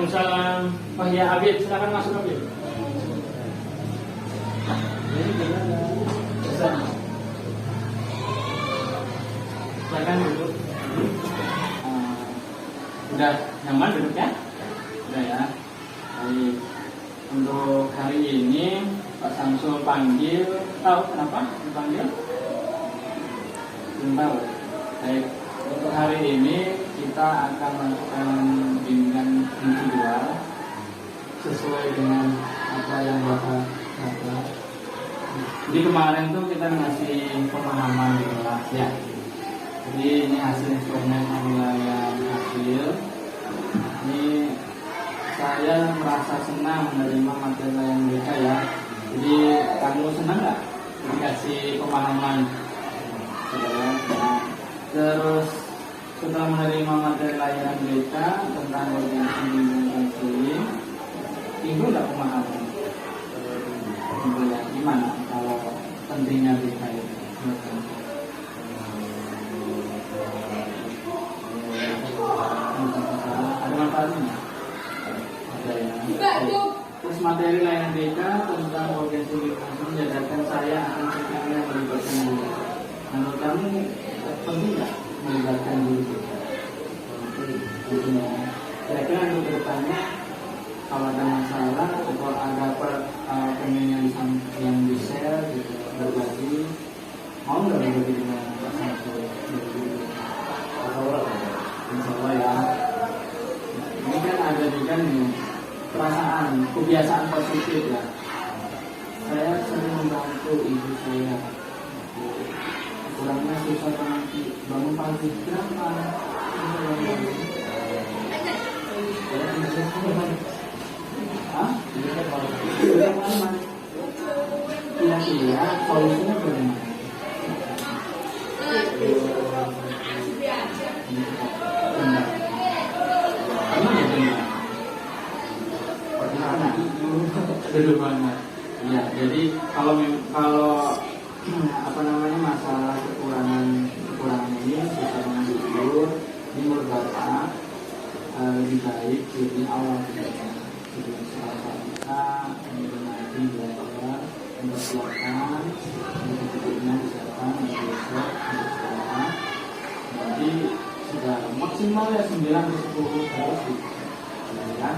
Waalaikumsalam. Oh ya, Abid, silakan masuk Abid. Silakan duduk. Udah nyaman duduknya? Udah ya. Baik. Untuk hari ini Pak Samsul panggil, tahu kenapa dipanggil? Belum tahu. Baik. Untuk hari ini kita akan melakukan bimbingan individual sesuai dengan apa yang Bapak kata. Jadi kemarin tuh kita ngasih pemahaman di kelas ya. Jadi ini hasil instrumen penilaian hasil. Ini saya merasa senang menerima materi yang mereka ya. Jadi kamu senang nggak dikasih pemahaman? Terus setelah menerima materi layanan mereka tentang organisasi bimbingan konseling, timbul nggak pemahaman? Timbul ya, gimana kalau pentingnya mereka itu? Ada manfaatnya? Ada ya. Terus materi layanan mereka tentang organisasi bimbingan konseling menyadarkan saya akan pentingnya melibatkan diri. Menurut kamu penting nggak melibatkan diri kita? Tentunya. Kira-kira untuk kedepannya kalau ada masalah atau ada pengen yang di share gitu, berbagi, mau nggak berbagi dengan Pak Samsul? Insya Allah ya. Ini kan ada juga nih perasaan, kebiasaan positif ya. Saya sering membantu ibu saya. Kurangnya susah nanti bangun pagi berapa? Kira-kira solusinya bagaimana? Dulu banget. Ya, jadi kalau masalah kekurangan ini bisa menghibur ini menurut Bapak lebih baik di awal kita kita mengenai belajar mempersiapkan untuk disiapkan untuk besok untuk sekolah. Jadi sudah maksimal ya 9 ke 10 harus ya.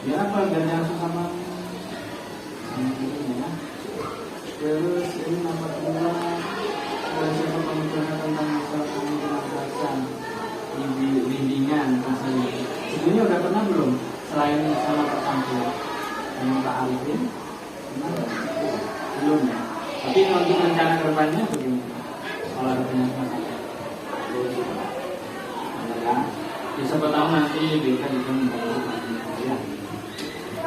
Biar apa? Biar jangan susah banget. Ya. Terus ini nomor 2 siapa pembicaraan tentang masalah pembicaraan bimbingan konseling. Sebelumnya udah pernah belum? Selain sama Pak Samsul dengan Pak Arifin? Belum ya. Tapi untuk rencana kedepannya bagaimana? Kalau ada punya masalah. Ya. Siapa tahu nanti BK juga membantu ya.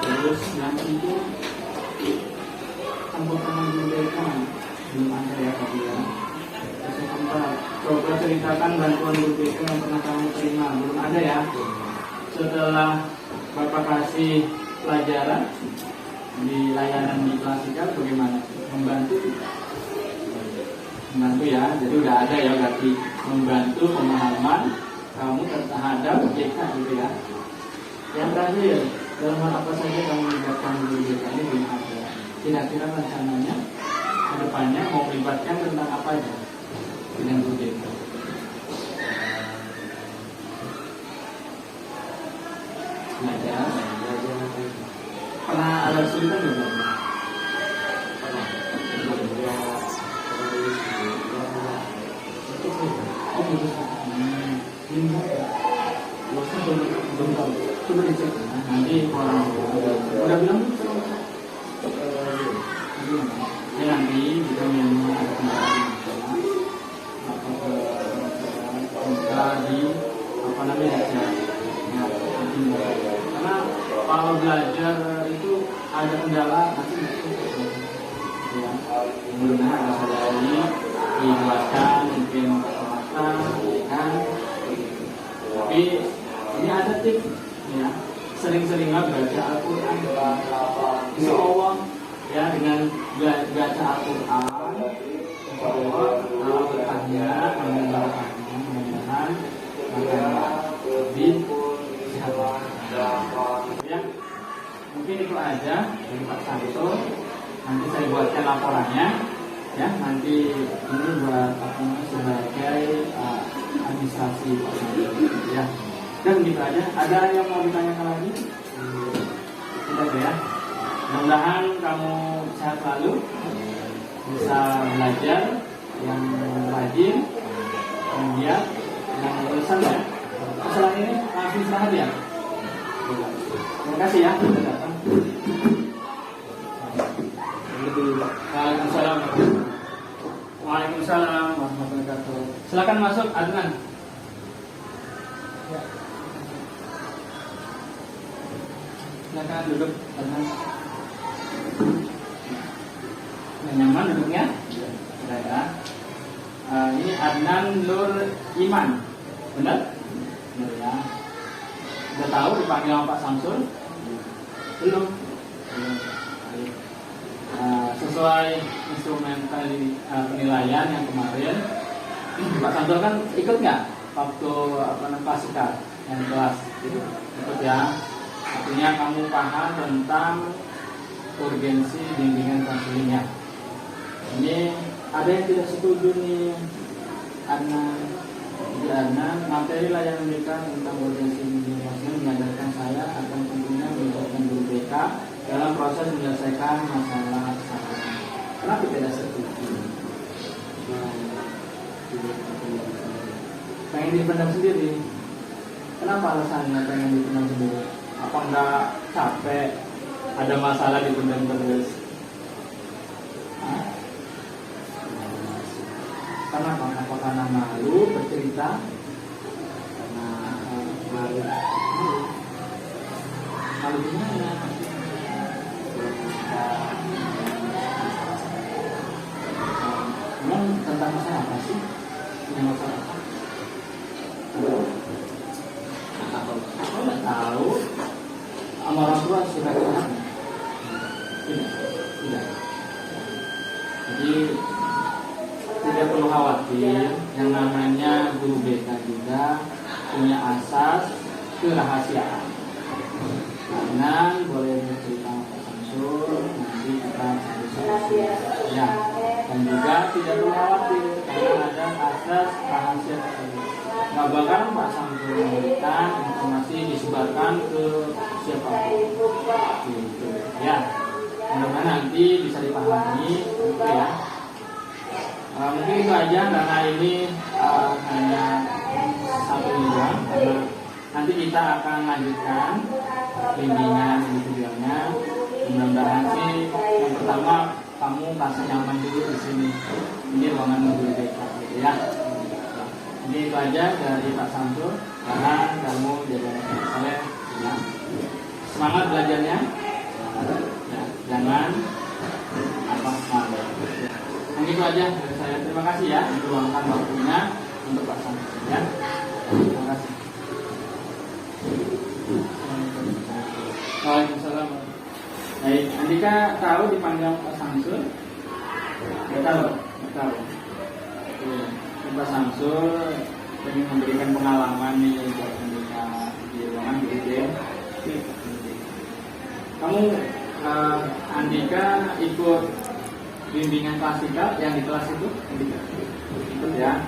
Terus yang itu anggota BK belum ada ya Pak ya. Coba ceritakan bantuan BPK yang pernah kamu terima. Belum ada ya. Setelah Bapak kasih pelajaran di layanan di Klasika bagaimana? Membantu ya. Jadi udah ada ya berarti membantu pemahaman kamu terhadap BPK gitu ya. Yang terakhir, dalam hal apa saja kamu melibatkan di BPK ini belum ada. Kira-kira rencananya ke depannya mau melibatkan tentang apa aja? Dengan BPK. Belajar. Pernah ada kesulitan belum? Pernah. Oh, belum. Belum tahu. Coba dicek. Nanti orang udah bilang ya nanti kita memang ada kendala di apa namanya ya, karena kalau belajar itu ada kendala nanti ya belum ada sadari dibuatkan mungkin kesempatan kan, tapi ini ada tips ya, sering-seringlah baca Al-Quran. Insya Allah ya dengan baca Al-Quran insya Allah kalau bertanya mudah-mudahan lebih sehat. mungkin itu aja dari Pak Samsul. Nanti saya buatkan laporannya, ya. Nanti ini buat apa namanya sebagai administrasi Pak Samsul, ya. Dan gitu aja. Ada yang mau ditanyakan lagi? Tidak ya. Mudah-mudahan kamu sehat selalu, bisa belajar yang rajin, yang giat, yang lulusan ya. Setelah ini langsung istirahat ya. Terima kasih ya sudah datang. Waalaikumsalam. Waalaikumsalam warahmatullahi wabarakatuh. Silakan masuk, Adnan. Ya. Silakan duduk, Adnan. Nyaman duduknya? Ya. Ini Adnan Nur Iman, benar? Benar ya. Sudah tahu dipanggil sama Pak Samsul? Belum. Sesuai instrumen penilaian yang kemarin, Pak Samsul kan ikut nggak waktu pasika yang kelas gitu? Ikut ya. Artinya kamu paham tentang urgensi bimbingan konselingnya. Ini ada yang tidak setuju nih, karena materi layanan BK tentang urgensi bimbingan konseling menyadarkan saya akan pentingnya melibatkan guru BK dalam proses menyelesaikan masalah kesehatan. Kenapa tidak setuju? Pengen dipendam sendiri. Kenapa alasannya pengen dipendam sendiri? Apa enggak capek? Ada masalah dipendam terus? Kenapa? Apa karena malu bercerita? Karena malu. Malu gimana? Memang tentang masalah apa sih? Punya masalah apa? Aku nggak tahu. Sama orang tua sudah kenal? Tidak. Jadi tidak perlu khawatir. Yang namanya guru BK juga punya asas kerahasiaan. Karena boleh bercerita Pak Samsul, nanti kita bisa ya. Dan juga tidak perlu khawatir karena ada asas rahasia tersebut. Nggak bakal Pak Samsul memberikan informasi disebarkan ke siapapun. Gitu. Ya. Mudah-mudahan nanti bisa dipahami, gitu ya. Mungkin itu aja karena ini hanya satu mingguan, karena nanti kita akan lanjutkan bimbingan individualnya. Mudah-mudahan sih yang pertama kamu merasa nyaman dulu di sini. Ini ruangan mobil BK, gitu ya. Jadi itu aja dari Pak Samsul. Karena kamu jaga soleh, ya. Semangat belajarnya, ya. Jangan malu. Mungkin itu aja dari saya. Terima kasih ya diluangkan waktunya untuk Pak Samsul, ya. Terima kasih. Waalaikumsalam. Baik, Andika tahu dipanggil Pak Samsul? Nggak tahu. Pak Samsul ingin memberikan pengalaman nih buat Andika di ruangan gitu. Kamu Andika ikut bimbingan klasika yang di kelas itu? Ikut ya.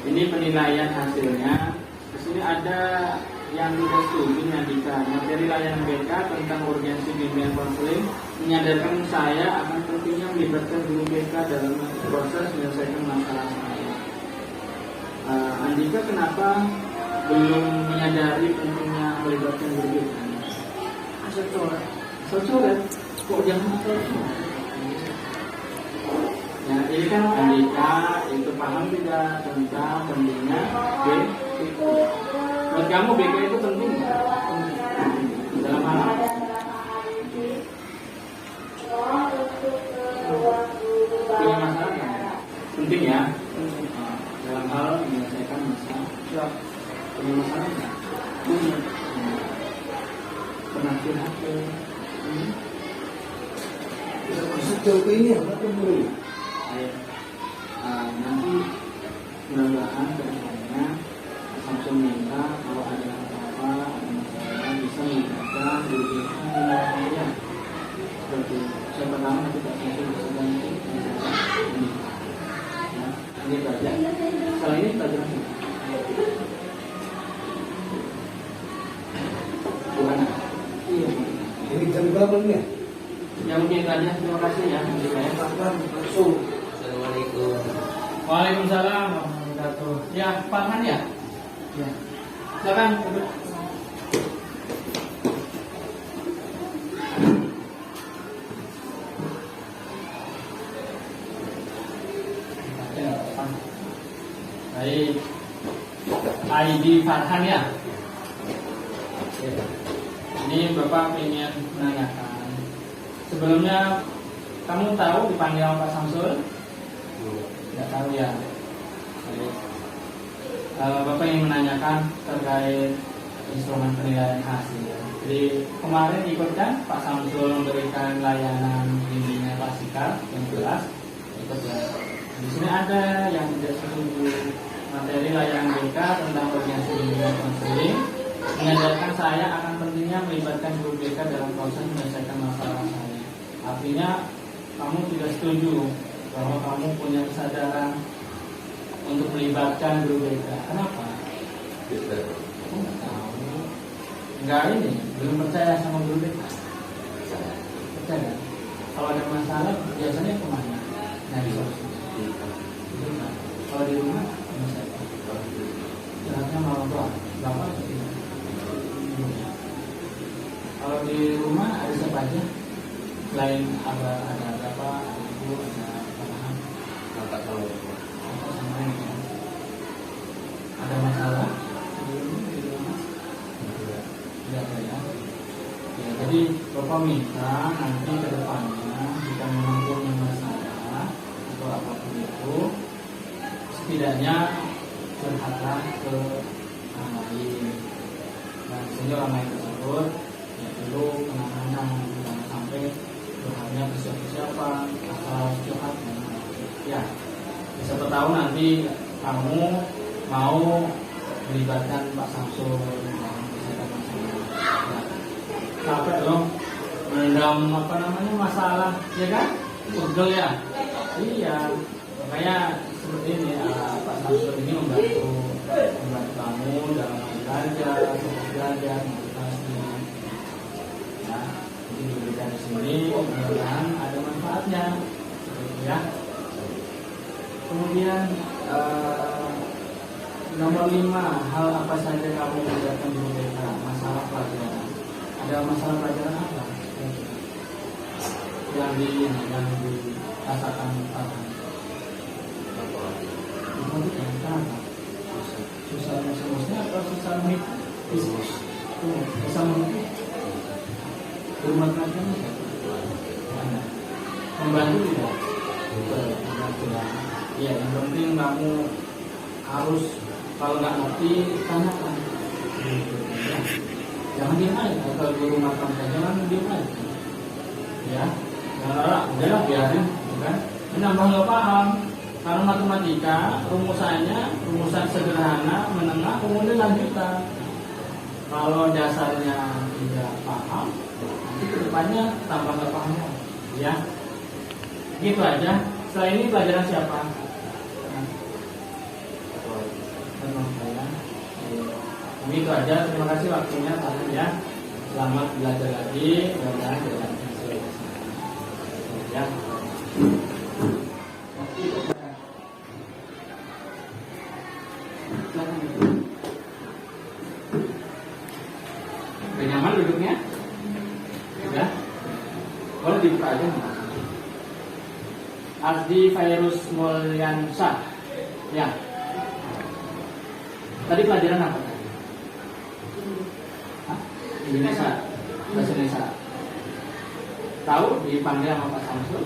Ini penilaian hasilnya. Di sini ada yang tidak setuju Andika. Materi layanan BK tentang urgensi bimbingan konseling menyadarkan saya akan pentingnya melibatkan guru BK dalam proses menyelesaikan masalah saya. Andika kenapa belum menyadari pentingnya melibatkan guru BK? Socoret. Kok jangan socoret? Ya, ini kan Andika itu paham tidak tentang pentingnya BK. Menurut kamu BK itu penting dalam hal apa? Punya masalah kan? Penting ya. Dalam hal menyelesaikan masalah. Punya masalah kan? Punya. Pernah curhat ke? Sejauh ini apa dulu? Nanti mudah-mudahan kedepannya Samsul minta kalau ada apa-apa ada masalah bisa melibatkan guru BK Ya mungkin aja, terima kasih ya. Langsung. Assalamualaikum. Waalaikumsalam warahmatullahi wabarakatuh. Ya, Pak Han ya? Ya. Silakan duduk. Baik. ID Farhan ya? Oke. Ini Bapak ingin menanyakan. Sebelumnya kamu tahu dipanggil Pak Samsul? Tidak tahu ya. Baik. Bapak ingin menanyakan terkait instrumen penilaian hasil. Jadi kemarin ikut kan Pak Samsul memberikan layanan bimbingan klasikal yang jelas ikut ya. Di sini ada yang tidak setuju materi layanan BK tentang bagian bimbingan konseling mengajarkan saya akan pentingnya melibatkan guru BK dalam proses menyelesaikan masalah saya. Artinya kamu tidak setuju bahwa kamu punya kesadaran untuk melibatkan guru BK. Kenapa? Aku nggak tahu. Enggak ini, belum percaya sama guru BK. Percaya. Kalau ada masalah biasanya kemana? Nyari solusi. Kalau di rumah, misalnya mau doa, bapak atau tidak? Kalau di rumah ada siapa aja? Selain ada berapa? Ada ibu, ada pasangan. Bapak tahu. Sama ini. Ada masalah? Di rumah? Tidak ada ya. Ya, jadi bapak minta nanti ke depannya jika memang punya masalah atau apapun itu, setidaknya curhatlah ke orang lain. Dan sehingga orang lain tersebut ya perlu penanganan, jangan sampai curhatnya ke siapa asal curhat. Ya, siapa tahu nanti kamu mau melibatkan Pak Samsul dalam kesehatan masalah. Ya, capek loh mendam masalah, ya kan? Betul ya. Iya, makanya seperti ini Pak Samsul ini membantu kamu dalam belajar, motivasi. Ya, jadi diberikan di sini, mudah-mudahan ada manfaatnya, ya. Kemudian nomor 5, hal apa saja kamu belajarkan di BK? Masalah pelajaran. Ada masalah pelajaran apa? Yang dirasakan Pak? Kenapa? Susah emosionalnya atau susah susah rumah tangga membantu tidak? Membantu ya. Ya, yang penting kamu harus kalau nggak ngerti tanyakan. Ya. Jangan diam aja kalau di rumah tangga, jangan diam aja. Ya, jangan udahlah biarin, bukan? Menambah nggak paham. Karena matematika rumusan sederhana, menengah, kemudian lanjutan. Kalau dasarnya tidak paham, nanti kedepannya tambah nggak paham, ya. Gitu aja. Setelah ini pelajaran siapa? Teman saya. Itu aja. Terima kasih waktunya, Pak ya. Selamat belajar lagi. Mudah-mudahan jalan ya. Udah nyaman duduknya? Ya? Boleh dibuka aja. Ardi Virus Mulyansyah. Ya. Tadi pelajaran apa? Indonesia. Bahasa Indonesia. Tahu dipanggil sama Pak Samsul?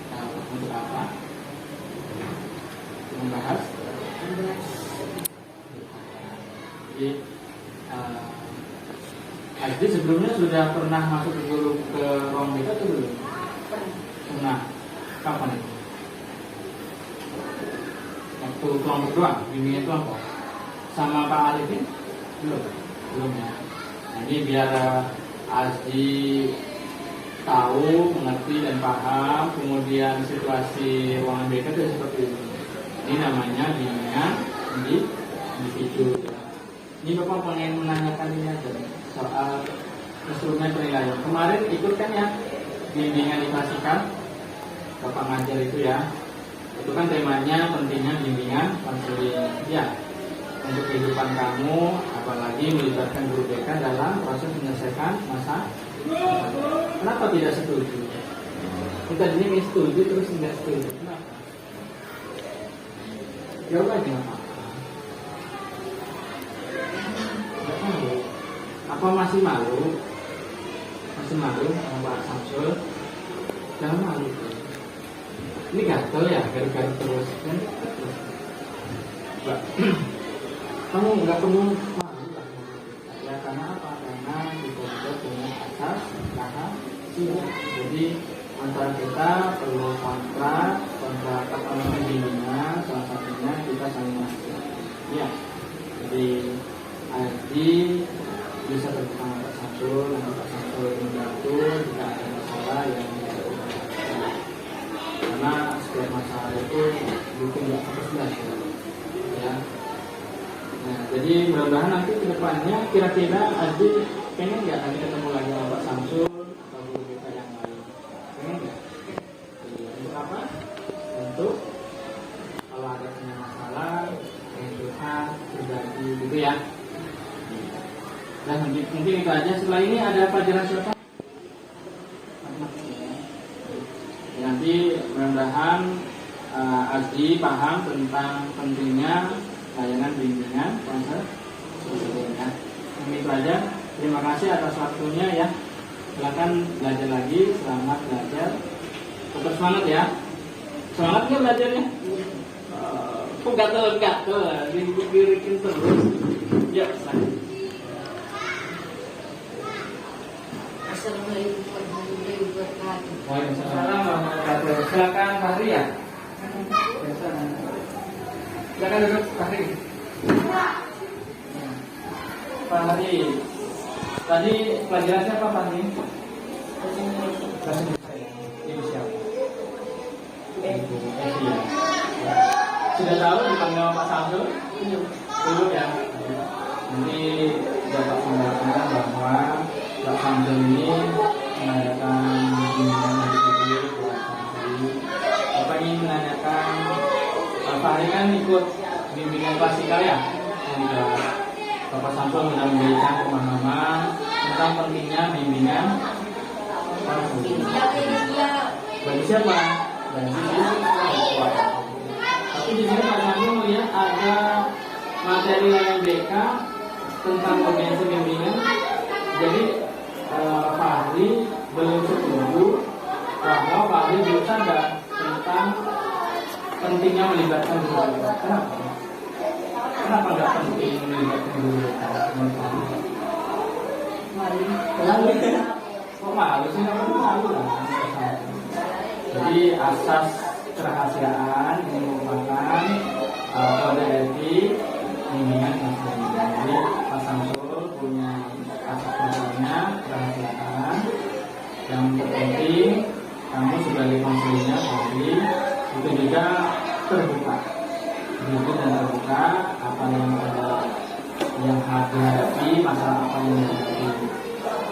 Tahu. Untuk apa? Membahas. Jadi Asdi sebelumnya sudah pernah masuk ke ruang BK atau belum? Pernah. Kapan itu? Waktu kelompok doang, bimbingan kelompok. Sama Pak Alifin? Belum ya. Jadi biar Asdi tahu, mengerti dan paham, kemudian situasi ruangan BK itu seperti ini. Ini namanya bimbingan individu. Ini Bapak pengen menanyakan ini aja soal instrumen penilaian. Kemarin ikut kan ya bimbingan dikasihkan Bapak ngajar itu ya. Itu kan temanya pentingnya bimbingan konseling ya untuk kehidupan kamu, apalagi melibatkan guru BK dalam proses menyelesaikan masalah. Kenapa tidak setuju? Kita ini setuju terus tidak setuju. Kenapa? Jawab aja nggak apa-apa. Nggak malu. Apa masih malu? Masih malu sama Pak Samsul? Jangan malu. Ini gatel ya, gatel terus kan? Kamu nggak perlu malu lah. Ya karena apa? Karena kita punya asas rahasia. Jadi antara kita perlu kontrak apa namanya bimbingan, salah satunya kita saling rahasia. Ya, jadi Ardi bisa terbuka sama Pak Samsul, nanti Pak Samsul membantu jika ada masalah yang karena setiap masalah itu bukan nggak fokus ya. Nah, jadi mudah-mudahan nanti ke depannya kira-kira Ardi pengen nggak nanti ketemu lagi sama Pak Samsul atau guru kita yang lain? Pengen nggak? Untuk apa? Untuk kalau ada punya masalah, pengen curhat, berbagi gitu ya. Dan mungkin itu aja. Setelah ini ada pelajaran siapa? Nanti mudah-mudahan Ardi paham tentang pentingnya layanan bimbingan konser sebelumnya. Itu aja. Terima kasih atas waktunya ya. Silakan belajar lagi. Selamat belajar. Tetap semangat ya. Semangat nggak belajarnya? Kok gatel-gatel, dirikin terus. Ya, Assalamualaikum warahmatullahi wabarakatuh. Waalaikumsalam warahmatullahi wabarakatuh. Silakan Fahri ya. Silakan duduk Fahri. Fahri. Tadi pelajaran siapa Fahri? Bahasa Indonesia. Ibu siapa? Ibu Evi ya. Sudah tahu dipanggil Pak Samsul? Dulu ya. Nanti dapat menjelaskan bahwa Pak Samsul ini mengadakan bimbingan individu buat Fahri. Bapak ingin menanyakan, Pak Fahri kan ikut bimbingan klasikal ya? Bapak Samsul sudah memberikan pemahaman tentang pentingnya bimbingan konseling. Bagi siapa? Bagi siswa. Tapi di sini Pak Samsul melihat ada materi layanan BK tentang kompetensi bimbingan. Jadi Fahri belum setuju bahwa Fahri belum sadar tentang pentingnya melibatkan guru. Kenapa? Kenapa nggak penting melibatkan guru? Malu. Kok malu sih? Nggak perlu malu lah. Jadi asas kerahasiaan ini merupakan kode etik bimbingan konseling. Jadi Pak Samsul punya asas dasarnya kerahasiaan. Yang terpenting kamu sebagai konselingnya Fahri itu juga terbuka, jujur dan terbuka apa yang hadapi, masalah apa yang dihadapi.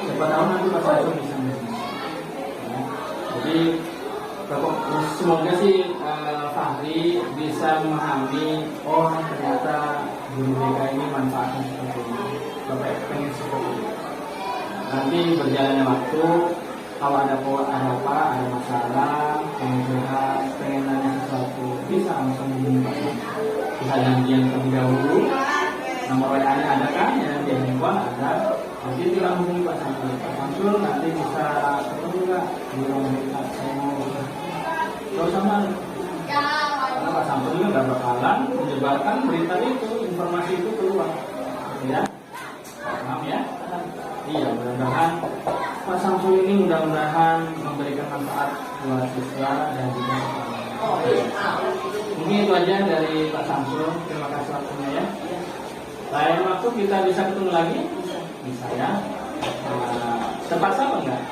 Siapa tahu nanti Pak Samsul bisa menjadi. Ya. Jadi semoga sih Fahri bisa memahami, oh ternyata guru BK ini manfaatnya seperti ini. Bapak pengen seperti itu. Nanti berjalannya waktu, kalau ada masalah, pengen curhat, pengen nanya sesuatu, bisa langsung hubungi Pak Samsul. Bisa janjian terlebih dahulu. Nomor WA-nya ada kan? Yang di handphone ada. Nanti tinggal hubungi Pak Samsul. Pak Samsul nanti bisa ketemu nggak di ruang kita? Saya mau. Gak usah malu. Karena Pak Samsul juga nggak bakalan menyebarkan berita itu, informasi itu keluar. Ya, paham ya? Iya, mudah-mudahan Pak Samsul ini mudah-mudahan memberikan manfaat buat siswa dan juga mungkin itu aja dari Pak Samsul. Terima kasih waktunya ya. Lain waktu kita bisa ketemu lagi, bisa ya. Terpaksa apa enggak?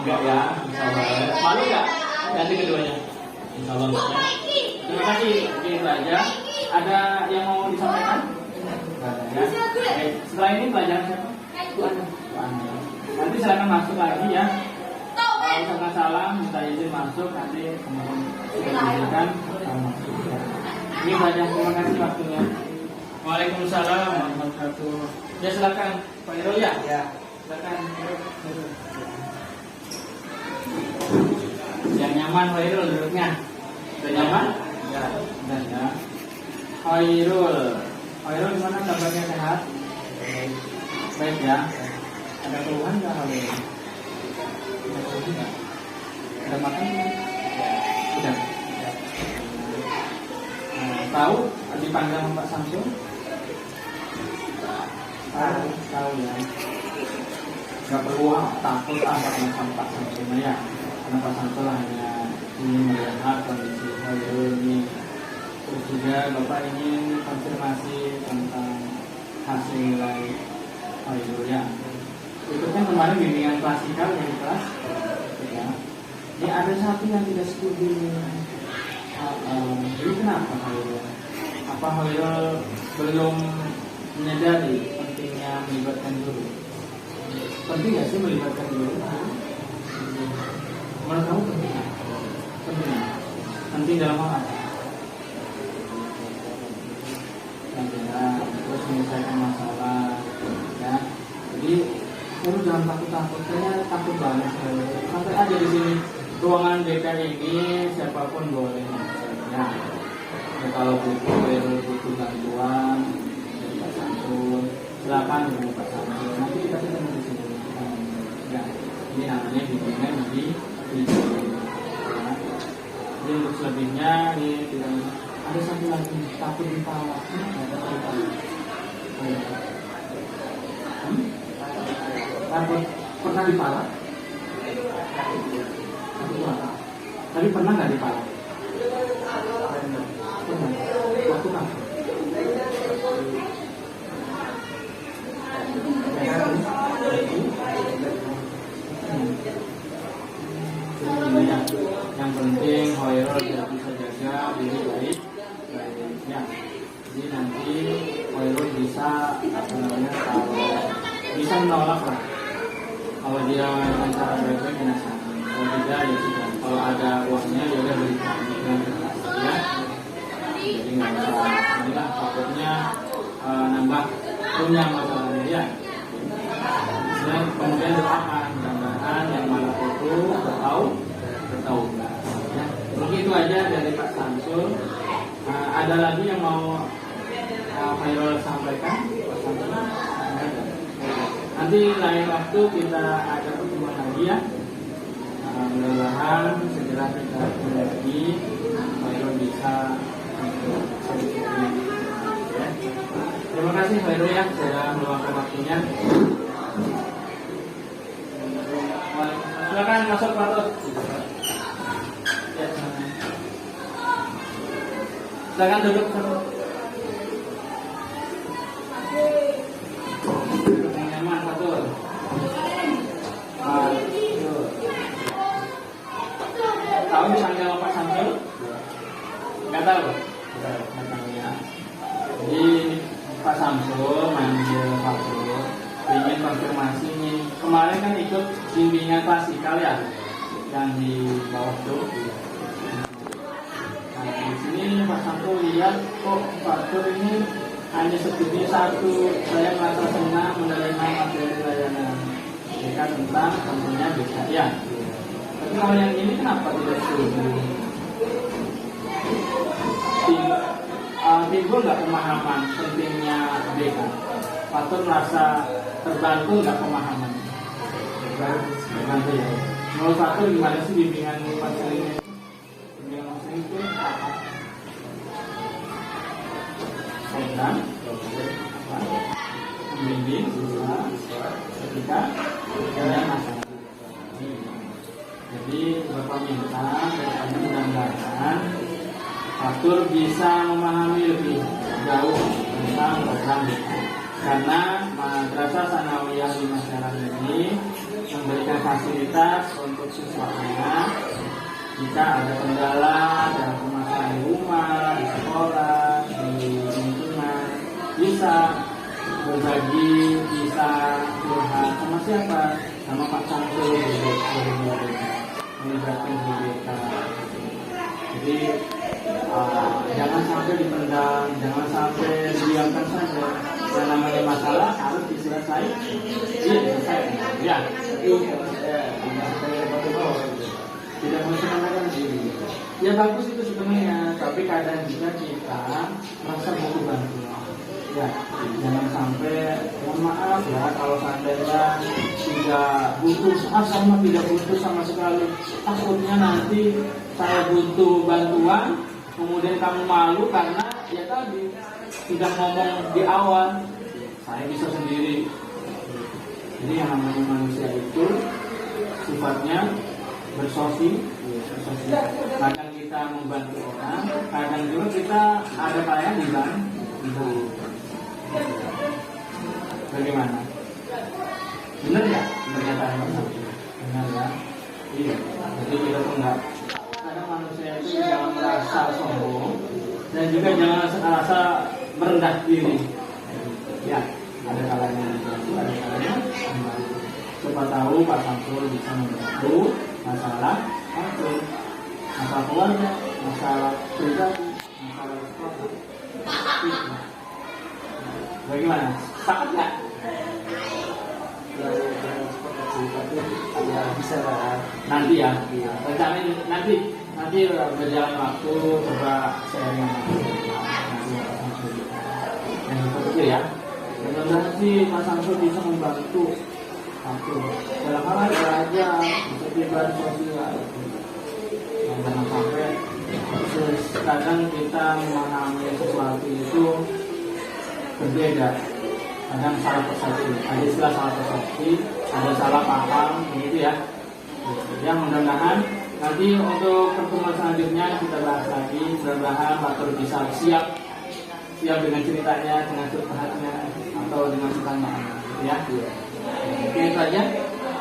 Enggak ya, insya Allah. Malu enggak? Ganti keduanya. Insya Allah ya. Terima kasih. Itu aja. Ada yang mau disampaikan? Ya. Oke. Setelah ini pelajaran siapa? Tuan. Nanti silakan masuk lagi ya. Ustaz salam, minta izin masuk, nanti kemudian diizinkan masuk. Ini banyak, terima kasih waktunya. Waalaikumsalam warahmatullahi wabarakatuh. Ya silakan Pak Irul ya. Ya. Silakan. Yang nyaman Pak Irul duduknya. Sudah nyaman? Ya. Sudah ya. Pak Irul gimana kabarnya, sehat? Baik ya. Ada keluhan nggak Pak Irul? Ada keluhan nggak? Ada makan? Sudah. Tahu dipanggil sama Pak Samsul? Tahu ya. Gak perlu takut sama Pak Samsul ya. Karena Pak Samsul hanya ingin melihat kondisi Hoirul ini. Terus juga Bapak ingin konfirmasi tentang hasil nilai Hoirul ya. Itu kan kemarin bimbingan klasikal dari kelas ya. Ini ada satu yang tidak setuju. Jadi kenapa Hoirul? Apa Hoirul belum menyadari pentingnya melibatkan guru? Penting nggak sih melibatkan guru? Menurut kamu penting? Penting. Penting dalam hal apa? Terus menyelesaikan masalah, ya. Jadi guru jangan takut-takut. Saya takut banget. Sampai aja di sini ruangan BK ini siapapun boleh masuk. Ya. Kalau butuh bantuan dari Pak Samsul, silakan hubungi Pak Samsul. Nanti kita ketemu di sini. Ya, ini namanya bimbingan di video. Ya. Jadi untuk selebihnya ini tidak ada satu lagi, takut ditawar. Takut pernah dipalak? Tapi pernah nggak dipalak? Waktu kapan? Yang penting Hoirul bisa jaga diri baik ya. Jadi nanti Hoirul bisa bisa menolak lah. Kalau dia dengan cara baik-baik enak. Kalau tidak ya sudah. Kalau ada uangnya ya udah berikan dengan ikhlas ya. Jadi nggak usah. Inilah takutnya nambah punya masalahnya ya. Dan kemudian doakan mudah-mudahan yang mana itu bertahu ya. Begitu aja dari Pak Samsul. Ada lagi yang mau Hoirul sampaikan? Pak Samsul? Nanti lain waktu kita ada pertemuan lagi ya. Mudah-mudahan segera kita mulai lagi. Hoirul bisa ya. Terima kasih Hoirul ya sudah meluangkan waktunya. Silakan masuk Pak Tot. Ya, silakan duduk. Yang nyaman Pak Tot. Tahu dipanggil Pak Samsul? Nggak tahu. Nggak tahu ya. Jadi Pak Samsul manggil Pak Tot, ingin konfirmasi nih. Kemarin kan ikut bimbingan klasikal ya, yang di bawah tuh. Nah di sini Pak Samsul lihat kok Pak Tot ini hanya studi satu. Saya merasa senang menerima materi layanan mereka tentang tentunya BK ya. Tapi kalau yang ini kenapa tidak setuju? Timbul nggak pemahaman pentingnya BK? Pak Tot merasa terbantu nggak pemahaman? Terbantu ya. Menurut Pak Tot gimana sih bimbingan Muslim ini? Bimbingan Muslim itu apa? Program membimbing ketika ada masalah. Jadi Bapak minta kepada mudah-mudahan Fatur bisa memahami lebih jauh tentang program ini. Karena Madrasah Sanawiyah di masyarakat ini memberikan fasilitas untuk siswanya jika ada kendala dalam permasalahan di rumah, di sekolah, di lingkungan, bisa berbagi, bisa curhat sama siapa? Sama Pak Samsul. selesai. Iya selesai. Ya. Tidak menyenangkan diri. Ya bagus itu sebenarnya, tapi kadang juga kita merasa butuh bantuan. Ya, jangan sampai mohon maaf ya kalau seandainya tidak butuh, sama tidak butuh sama sekali. Takutnya nanti saya butuh bantuan, kemudian kamu malu karena ya tadi tidak ngomong di awal. Saya bisa sendiri. Jadi yang namanya manusia itu sifatnya bersosial. Kadang kita membantu orang, kadang juga kita ada kayak dibantu. Bagaimana? Benar ya pernyataan Mas Samsul? Benar ya? Iya. Jadi kita tuh enggak. Kadang manusia itu jangan merasa sombong dan juga jangan merasa merendah diri. Ya, ada kalanya membantu, ada kalanya membantu. Coba tahu Pak Samsul bisa membantu masalah apa? Masalah keluarga, masalah pribadi, masalah sekolah. Bagaimana? Sangat nggak? Ya bisa lah. Nanti ya. Rencana nanti berjalan waktu coba sharing yang kecil ya. Mudah-mudahan sih Mas Samsul bisa membantu satu dalam hal belajar, bisa pribadi sosial. Jangan sampai kadang kita memahami sesuatu itu berbeda, kadang salah persepsi, ada istilah salah persepsi, ada salah paham, begitu ya. Yang mudah-mudahan nanti untuk pertemuan selanjutnya kita bahas lagi, mudah-mudahan Pak Tur bisa siap dengan ceritanya, dengan curhatnya, atau dengan pertanyaannya, gitu ya. Oke, itu aja.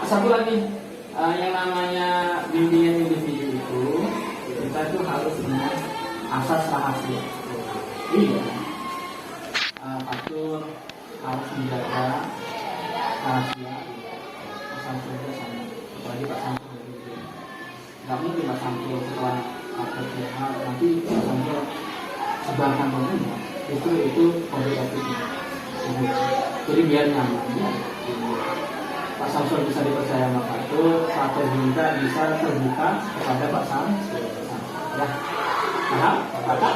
Satu lagi, yang namanya bimbingan individu itu kita itu harus dengan asas rahasia. Iya. Pak Tur harus menjaga rahasia. Pak Samsul itu sama, apalagi Pak Samsul itu. Gak mungkin Pak Samsul setelah Pak Tur nanti Pak Samsul sebarkan pembunuh. Justru itu komplikasinya. Jadi biar nyaman ya. Pak Samsul bisa dipercaya sama Pak Tur, Pak Tur juga bisa terbuka kepada Pak Samsul. Ya, paham? Pak?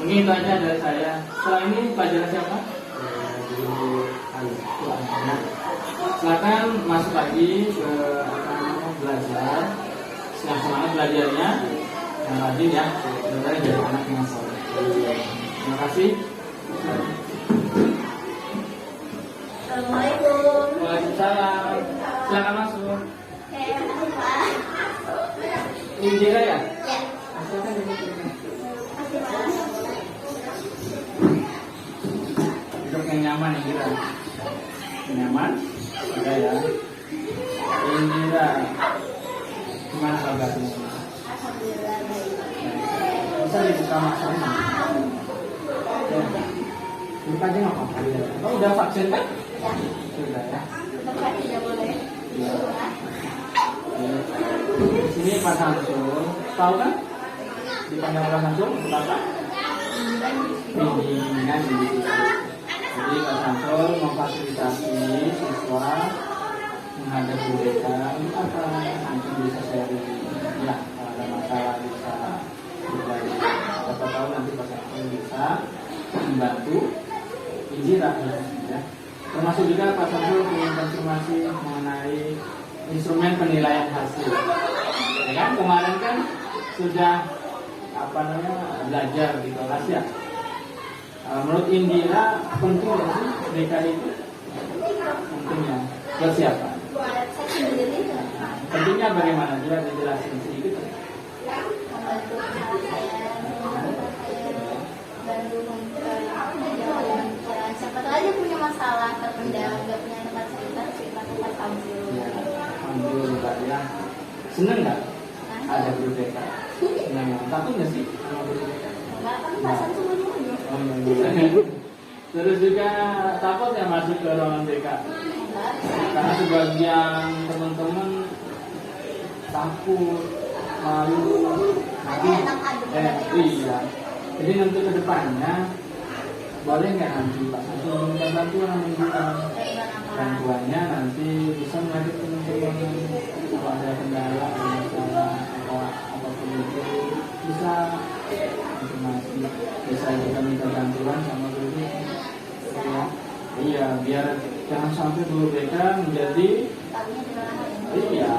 Mungkin itu aja dari saya. Setelah ini pelajaran siapa? Silakan masuk lagi ke belajar. Yang semangat belajarnya, yang rajin ya. Sebenarnya jadi anak yang soleh. Terima kasih. Assalamualaikum. Waalaikumsalam. Silakan masuk. Pak. Indira ya? Ya. Silakan duduk. Duduk yang nyaman Indira. Nyaman? Ada ya. Indira. Gimana kabarnya? Alhamdulillah baik. Bisa dibuka maksudnya. Buka aja nggak apa-apa. Oh, udah vaksin kan? Ya. Sudah ya. Tempat tidak boleh. Ya. Di sini Pak Samsul, tahu kan? Dipanggil Pak Samsul, apa? Bimbingan individu. Jadi Pak Samsul memfasilitasi siswa menghadapi mereka apa nanti bisa sharing ya kalau ada masalah bisa berbagi. Siapa tahu nanti Pak Samsul bisa membantu Indira ya. Termasuk juga Pak Samsul ingin konfirmasi mengenai instrumen penilaian hasil. Ya kan kemarin kan sudah belajar di kelas ya. Menurut Indira penting nggak sih DKI itu? Pentingnya buat siapa? Buat saya sendiri. Pentingnya bagaimana? Juga dijelasin sedikit. Membantu saya, bantu menjawab siapa tahu aja punya masalah terpendam, nggak punya tempat cerita ke Pak Samsul. Ya, alhamdulillah ya. Seneng nggak ada guru BK? Seneng. Takut nggak sih sama guru BK? Enggak, kan Pak Samsul dulu. Terus juga takut ya masuk ke ruangan BK? Karena sebagian teman-teman takut, malu, iya. Jadi nanti ke depannya boleh nggak nanti Pak Samsul meminta bantuan menunjukkan Bantuan apa? bantuannya nanti bisa mengajak teman-teman kalau ada kendala ada masalah apapun itu bisa informasi bisa kita minta bantuan sama guru ya. Iya, biar jangan sampai guru BK menjadi Tahunya di mana ini? iya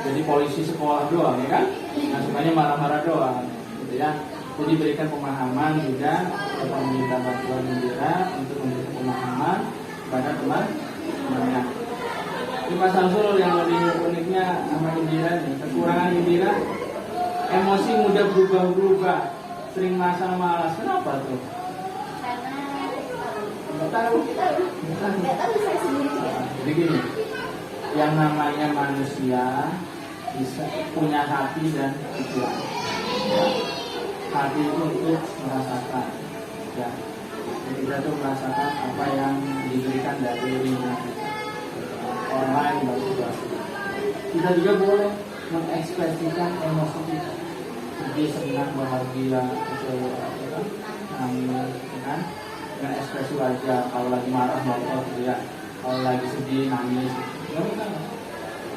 jadi polisi sekolah doang ya kan, nah sukanya marah-marah doang gitu ya. Jadi berikan pemahaman juga atau meminta bantuan Indira untuk memberikan pemahaman kepada teman-temannya. Ini Pak Samsul yang lebih uniknya sama Indira nih, kekurangan Indira emosi mudah berubah-ubah, sering malas. Kenapa tuh? Karena Nggak tahu. nggak tahu saya sendiri juga. Jadi gini, yang namanya manusia bisa punya hati dan pikiran. Hati itu untuk merasakan, ya. Jadi kita tuh merasakan apa yang diberikan dari lingkungan kita, orang lain dan situasi. Kita juga boleh mengekspresikan emosi kita, sedih, senang, bahagia, kecewa, nangis, ya kan? Dengan ekspresi wajah. Kalau lagi marah ngotot, ya. Kalau lagi sedih, nangis. Nggak masalah.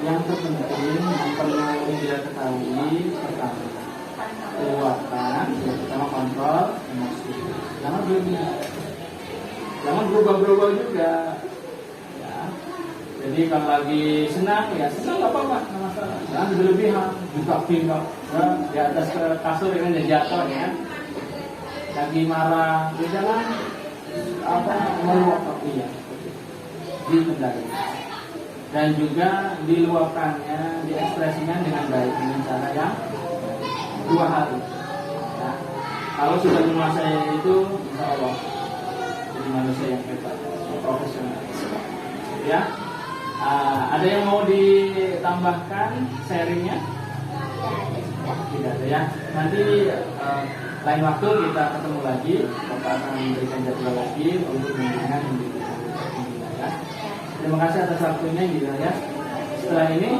Yang terpenting yang perlu dia ketahui pertama, keluarkan, yang pertama kontrol emosi. Jangan berlebihan, jangan berubah-ubah juga. Ya. Jadi kalau lagi senang, ya senang nggak apa-apa, nggak masalah. Jangan berlebihan, juga pinggak, ya, di atas kasur yang jatuh ya. Lagi marah, ya jangan meluap ya, dikendali. Dan juga diluapkannya, diekspresikan dengan baik dengan cara yang dua hal. Ya. Kalau sudah menguasai itu, insya Allah jadi manusia yang hebat, profesional. Ya, ada yang mau ditambahkan sharingnya? Tidak ada ya. Nanti lain waktu kita ketemu lagi, Bapak akan memberikan jadwal lagi untuk bimbingan ya. Terima kasih atas waktunya gitu ya. Setelah ini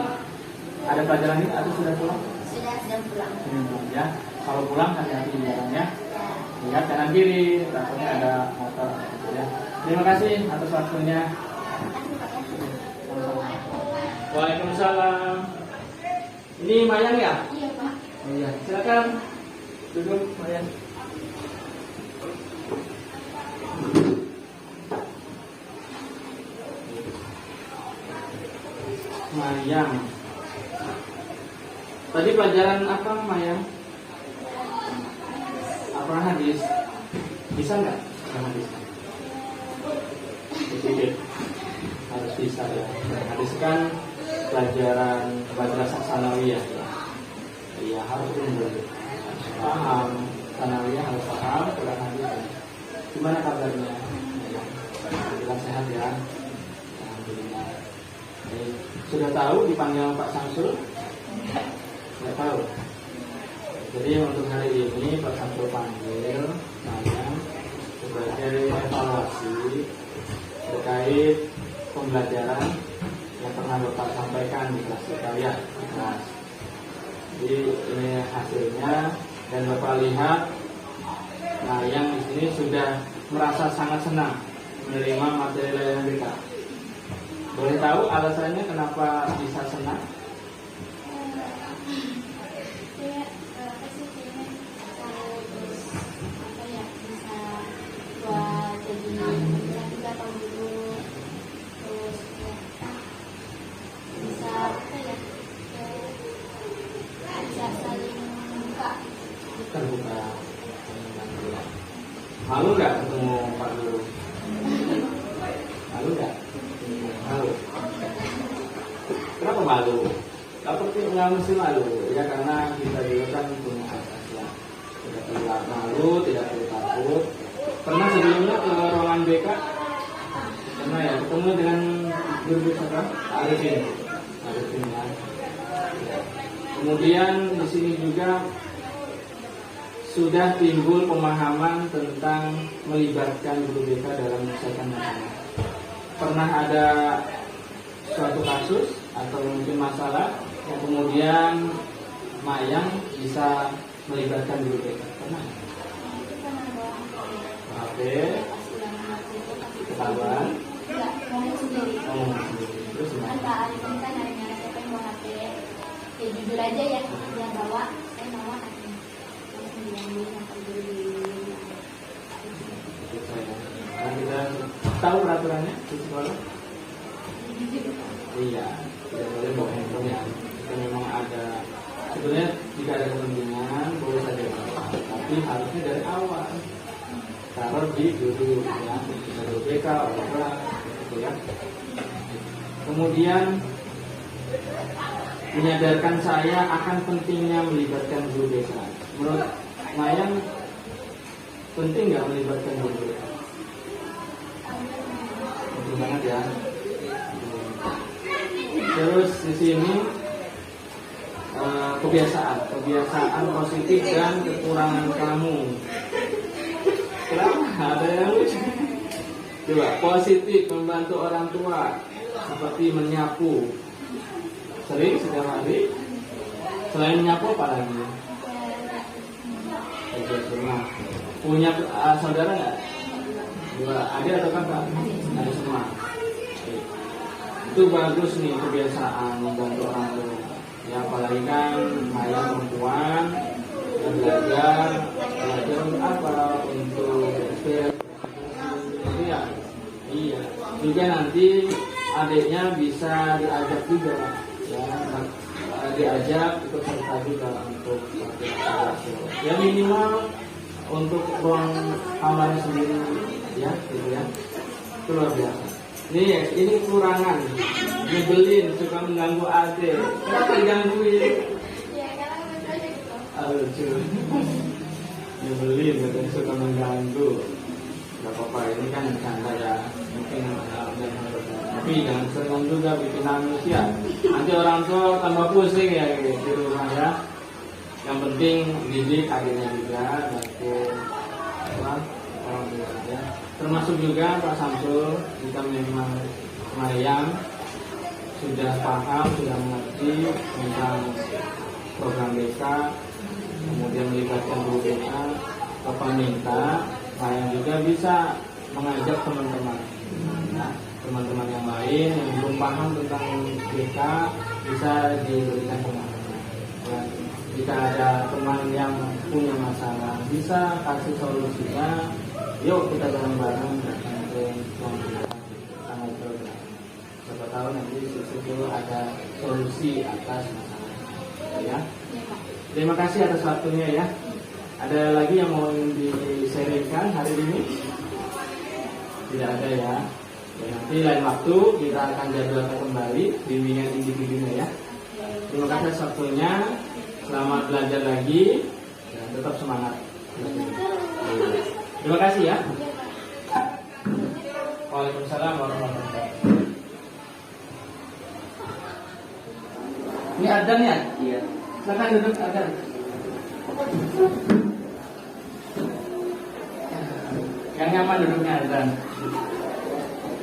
ada pelajaran ini atau sudah pulang? Sudah pulang. Ya. Kalau pulang hati-hati di jalannya. Lihat kanan kiri, takutnya ada motor gitu ya. Terima kasih atas waktunya. Waalaikumsalam. Ini Mayang ya? Iya Pak. Oh iya, silakan duduk Mayang. Mayang. Tadi pelajaran apa Mayang? Apa hadis? Bisa nggak? Hadis. Sedikit. Harus bisa ya. Hadis kan pelajaran madrasah sanawiyah ya. Iya harus paham. Sanawiyah harus paham Quran hadis. Gimana kabarnya? Alhamdulillah sehat ya. Alhamdulillah. Sudah tahu dipanggil Pak Samsul? Tidak tahu. Jadi untuk hari ini Pak Samsul panggil saya sebagai evaluasi terkait pembelajaran yang pernah Bapak sampaikan di kelas sekalian. Jadi ini hasilnya dan Bapak lihat, nah yang di sini sudah merasa sangat senang menerima materi layanan BK. Boleh tahu alasannya kenapa bisa senang? Terbuka. Malu nggak ketemu Pak Guru? Malu nggak? Malu. Kenapa malu? Nggak mesti malu ya, karena kita juga kan punya asas ya. Tidak perlu malu, tidak perlu takut. Pernah sebelumnya ke ruangan BK? Pernah ya, ketemu dengan guru siapa? Arifin ya. Kemudian di sini juga sudah timbul pemahaman tentang melibatkan guru BK dalam menyelesaikan masalah. Pernah ada suatu kasus atau mungkin masalah yang kemudian Mayang bisa melibatkan guru BK? Pernah? Oke. ketahuan Enggak, ngomong sendiri. terus gimana? Saat ini kan hanya siapa yang bawa HP. Ya jujur aja ya, dia bawa, saya bawa HP. Terus diambil atau beli. Karena kita tahu peraturannya di sekolah. Iya, tidak boleh bawa handphone ya. Itu memang ada, sebenarnya jika ada kepentingan boleh saja bawa, tapi harusnya dari awal. Taruh di dulu ya, bisa di BK, orang gitu ya. Kemudian menyadarkan saya akan pentingnya melibatkan guru desa. Menurut Mayang, penting nggak melibatkan guru desa? Penting banget ya. Terus di sini kebiasaan positif dan kekurangan kamu. Kenapa? Ada yang lucu. Coba, positif membantu orang tua seperti menyapu. Sering setiap hari. Selain menyapu apa lagi? Kerja rumah. Punya saudara nggak? Dua, adik atau kakak? Ada semua. Itu bagus nih kebiasaan membantu orang tua. Ya apalagi kan ayah perempuan belajar untuk apa? Untuk itu ya. Iya. Juga nanti adiknya bisa diajak juga, ya, diajak ikut serta juga untuk ya minimal untuk ruang kamarnya sendiri, ya, gitu ya. Itu luar biasa. Ini kurangan, nyebelin, suka mengganggu adik. Kenapa digangguin? Ya karena betul aja gitu. Lucu. Nyebelin, katanya suka mengganggu. Gak apa-apa, ini kan canda ya. Mungkin tapi jangan sering juga bikin nangis ya. Nanti orang tua tambah pusing ya di rumah ya. Yang penting didik adiknya juga, bantu orang tua ya. Termasuk juga Pak Samsul, kita memang Mayang sudah paham, sudah mengerti tentang program desa, kemudian melibatkan guru desa, Bapak minta Mayang juga bisa mengajak teman-teman, ya, teman-teman yang lain yang belum paham tentang desa bisa diberikan pemahaman. Ya, jika ada teman yang punya masalah, bisa kasih solusinya. Yuk kita bareng-bareng datang ke ruang tanggal program. Siapa tahu nanti itu ada solusi atas masalah. Ya. Terima kasih atas waktunya ya. Ada lagi yang mau di-sharingkan hari ini? Tidak ada ya. Ya, nanti lain waktu kita akan jadwalkan kembali bimbingan individunya ya. Terima kasih atas waktunya. Selamat belajar lagi dan tetap semangat. Terima kasih ya. Waalaikumsalam warahmatullahi wabarakatuh. Ini adzan ya? Iya. Silakan duduk adzan. Yang nyaman duduknya adzan.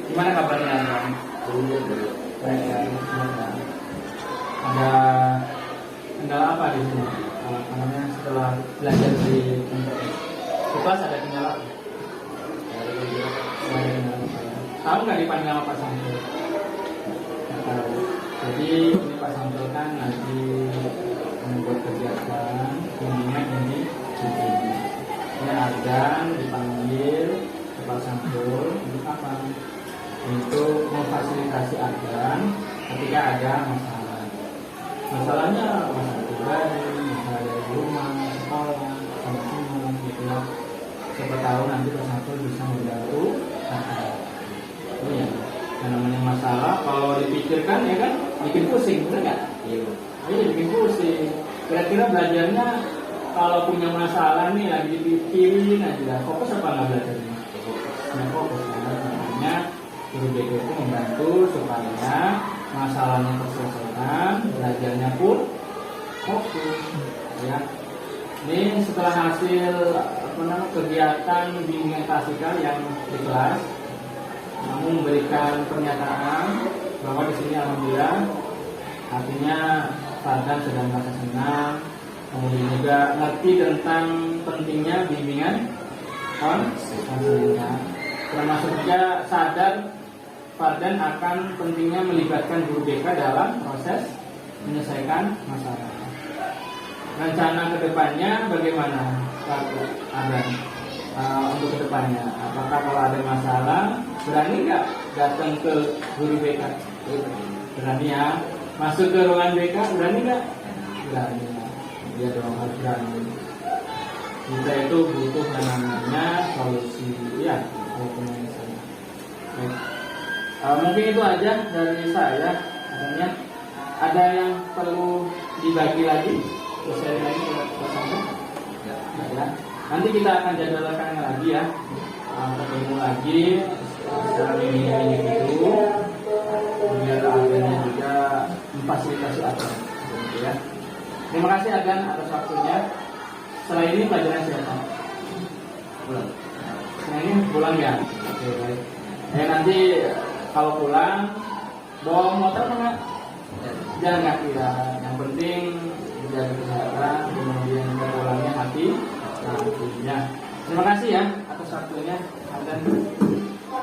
Gimana kabarnya adzan? Baik ya. Ada kendala apa di sini? Namanya setelah belajar di kelas ada kendala. Tahu nggak dipanggil sama Pak Samsul? Tahu. Jadi ini Pak Samsul kan nanti membuat kegiatan bimbingan ini. Ini adzan dipanggil ke Pak Samsul untuk apa? Untuk memfasilitasi adzan ketika ada masalah. Masalahnya masalah pribadi, masalah dari rumah, sekolah, sama gitu ya. Siapa tahu nanti Pak Samsul bisa membantu. Oh ya, yang namanya masalah kalau dipikirkan ya kan bikin pusing, benar nggak? Iya. Iya bikin pusing. Kira-kira belajarnya kalau punya masalah nih lagi dipikirin aja, fokus apa nggak belajarnya? Nah, fokus ya. Makanya guru BK itu membantu supaya masalahnya terselesaikan, belajarnya pun fokus. Ya. Ini setelah hasil kegiatan bimbingan klasikal yang di kelas, namun memberikan pernyataan bahwa di sini alhamdulillah artinya Fardan sedang merasa senang, kemudian juga ngerti tentang pentingnya bimbingan konseling. termasuk juga sadar Fardan akan pentingnya melibatkan guru BK dalam proses menyelesaikan masalah. Rencana kedepannya bagaimana Pak Ardan? Untuk kedepannya, apakah kalau ada masalah berani nggak datang ke guru BK? Berani ya. Masuk ke ruangan BK berani nggak? Berani. Ya dong, harus berani. Kita itu butuh yang namanya solusi, ya. Baik. Mungkin itu aja dari saya. Katanya ada yang perlu dibagi lagi, selesai lagi sampai. Ya. Nanti kita akan jadwalkan lagi ya, ketemu lagi secara ini itu, biar agennya juga memfasilitasi agen, ya. Terima kasih agen atas waktunya. Setelah ini pelajaran siapa? Pulang. Nah ini pulang ya. Oke, baik. Nanti kalau pulang bawa motor enggak? Jangan kaki ya. Yang penting menjaga kesehatan, kemudian pulangnya hati. Nah, terima kasih ya atas waktunya.